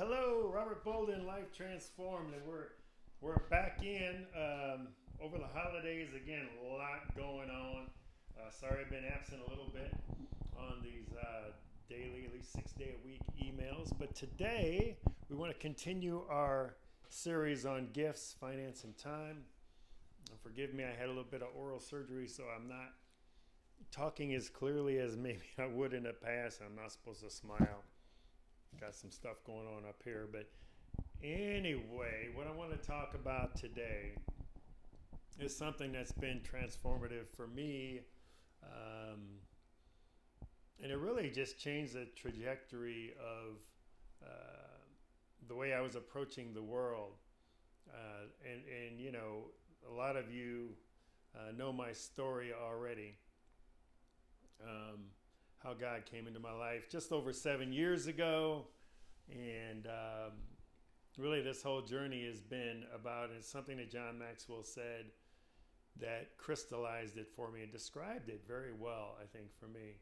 Hello, Robert Bolden, Life Transformed, and we're back in over the holidays again. A lot going on. Sorry, I've been absent a little bit on these daily, at least 6 day a week emails. But today we want to continue our series on gifts, finance, and time. Forgive me, I had a little bit of oral surgery, so I'm not talking as clearly as maybe I would in the past. I'm not supposed to smile. Got some stuff going on up here, but anyway, what I want to talk about today is something that's been transformative for me, and it really just changed the trajectory of the way I was approaching the world. And you know, a lot of you know my story already. How God came into my life just over 7 years ago. And really, this whole journey has been about, it's something that John Maxwell said that crystallized it for me and described it very well, I think, for me.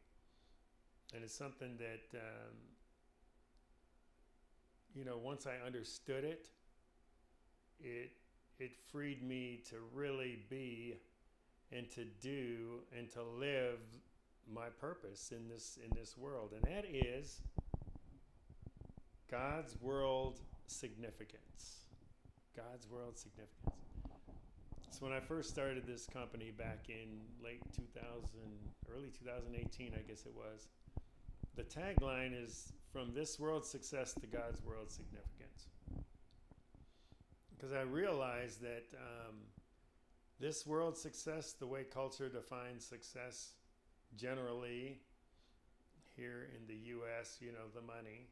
And it's something that, you know, once I understood it, it freed me to really be and to do and to live my purpose in this world, and that is God's world significance. God's world significance. So when I first started this company back in late 2000, early 2018, I guess it was, the tagline is from this world success to God's world significance. Because I realized that this world success, the way culture defines success, generally, here in the U.S., you know, the money,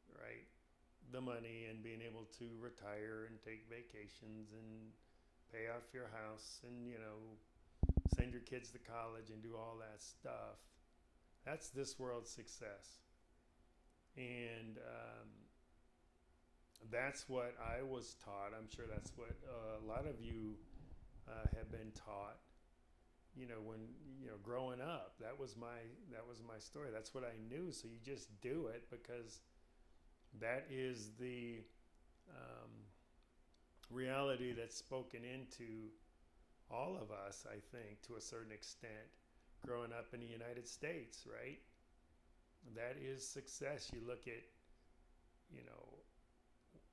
right? The money and being able to retire and take vacations and pay off your house and, you know, send your kids to college and do all that stuff. That's this world's success. And that's what I was taught. I'm sure that's what a lot of you have been taught. You know, when, you know, growing up, that was my story. That's what I knew. So you just do it because that is the reality that's spoken into all of us, I think, to a certain extent, growing up in the United States, right? That is success. You look at, you know,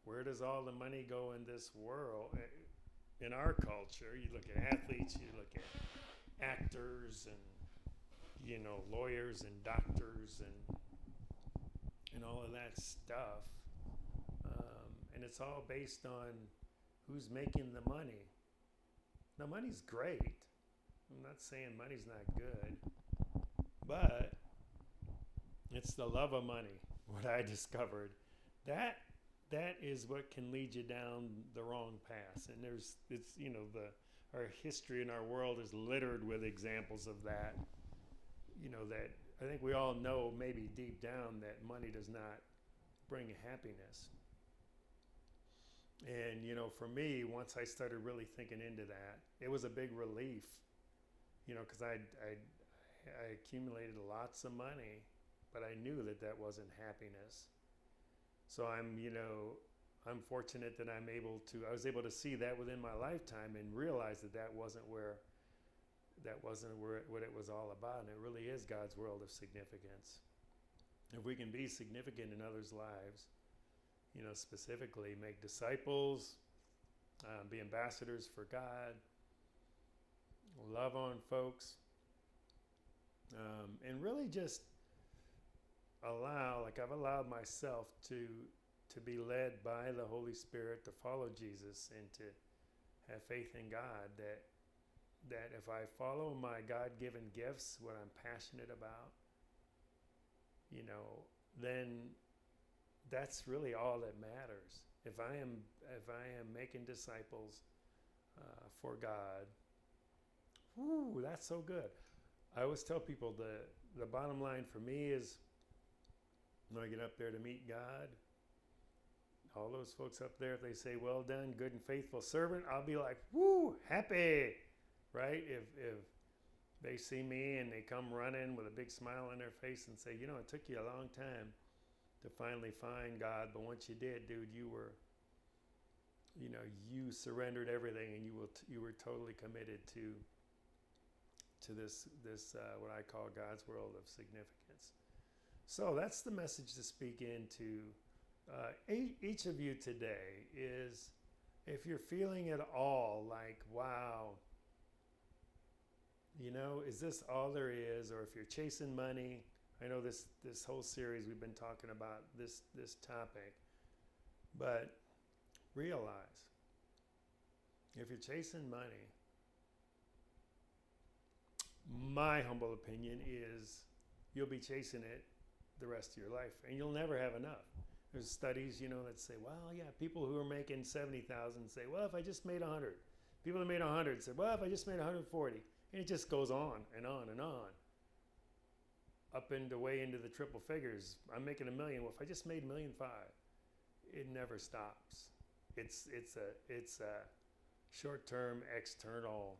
where does all the money go in this world? In our culture, you look at athletes, you look at actors and, you know, lawyers and doctors and all of that stuff, and it's all based on who's making the money. Now, money's great. I'm not saying money's not good, but it's the love of money. What I discovered, that is what can lead you down the wrong path. And it's, you know, our history and our world is littered with examples of that. You know, that I think we all know maybe deep down that money does not bring happiness. And, you know, for me, once I started really thinking into that, it was a big relief, you know, because I accumulated lots of money, but I knew that that wasn't happiness. So you know, I'm fortunate that I was able to see that within my lifetime and realize that that wasn't what it was all about. And it really is God's world of significance. If we can be significant in others' lives, you know, specifically make disciples, be ambassadors for God, love on folks, and really just I've allowed myself to be led by the Holy Spirit, to follow Jesus and to have faith in God, that if I follow my God-given gifts, what I'm passionate about, you know, then that's really all that matters. If I am making disciples for God, whoo, that's so good. I always tell people the bottom line for me is when I get up there to meet God, all those folks up there, if they say, "Well done, good and faithful servant," I'll be like, "Woo, happy," right? If they see me and they come running with a big smile on their face and say, "You know, it took you a long time to finally find God. But once you did, dude, you surrendered everything, and you were totally committed to this what I call God's world of significance. So that's the message to speak into each of you today is, if you're feeling at all like, wow, is this all there is? Or if you're chasing money, I know this whole series we've been talking about this topic, but realize if you're chasing money, my humble opinion is you'll be chasing it the rest of your life, and you'll never have enough. There's studies, that say, well, yeah, people who are making 70,000 say, well, if I just made 100. People that made 100 say, well, if I just made 140. And it just goes on and on and on. Up into way into the triple figures. I'm making $1 million. Well, if I just made $1.5 million, it never stops. It's a short-term external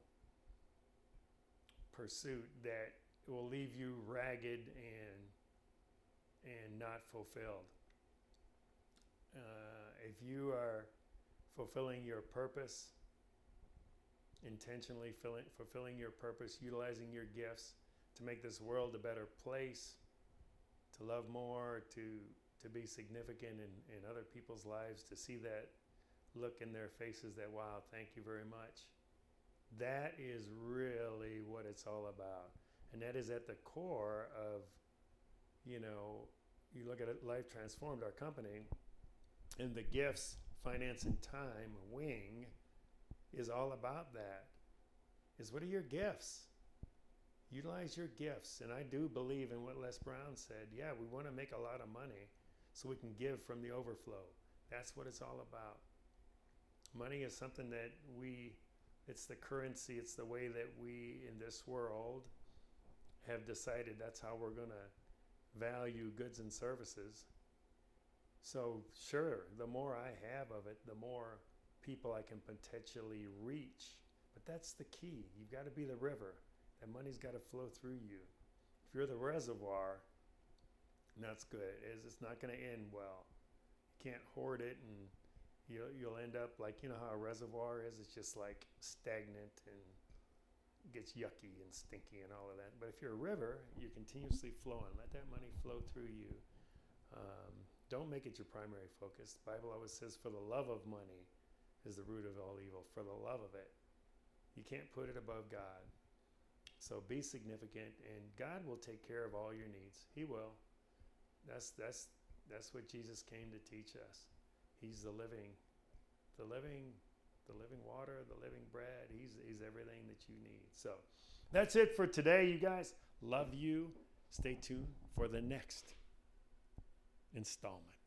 pursuit that will leave you ragged and not fulfilled. If you are fulfilling your purpose, intentionally fulfilling your purpose, utilizing your gifts to make this world a better place, to love more, to be significant in other people's lives, to see that look in their faces that, wow, thank you very much. That is really what it's all about. And that is at the core of, you look at it, Life Transformed, our company, and the gifts, finance, and time wing is all about that. Is what are your gifts? Utilize your gifts. And I do believe in what Les Brown said. Yeah, we want to make a lot of money so we can give from the overflow. That's what it's all about. Money is something that it's the currency, it's the way that we in this world have decided that's how we're going to value goods and services. So sure, the more I have of it, the more people I can potentially reach. But that's the key. You've got to be the river. That money's got to flow through you. If you're the reservoir, that's good. It's not going to end well. You can't hoard it, and you'll end up like, how a reservoir is. It's just like stagnant and gets yucky and stinky and all of that. But if you're a river, you're continuously flowing. Let that money flow through you. Don't make it your primary focus. The Bible always says, for the love of money is the root of all evil. For the love of it. You can't put it above God. So be significant, and God will take care of all your needs. He will. That's what Jesus came to teach us. He's the living water, the living bread. He's everything that you need. So that's it for today, you guys. Love you. Stay tuned for the next installment.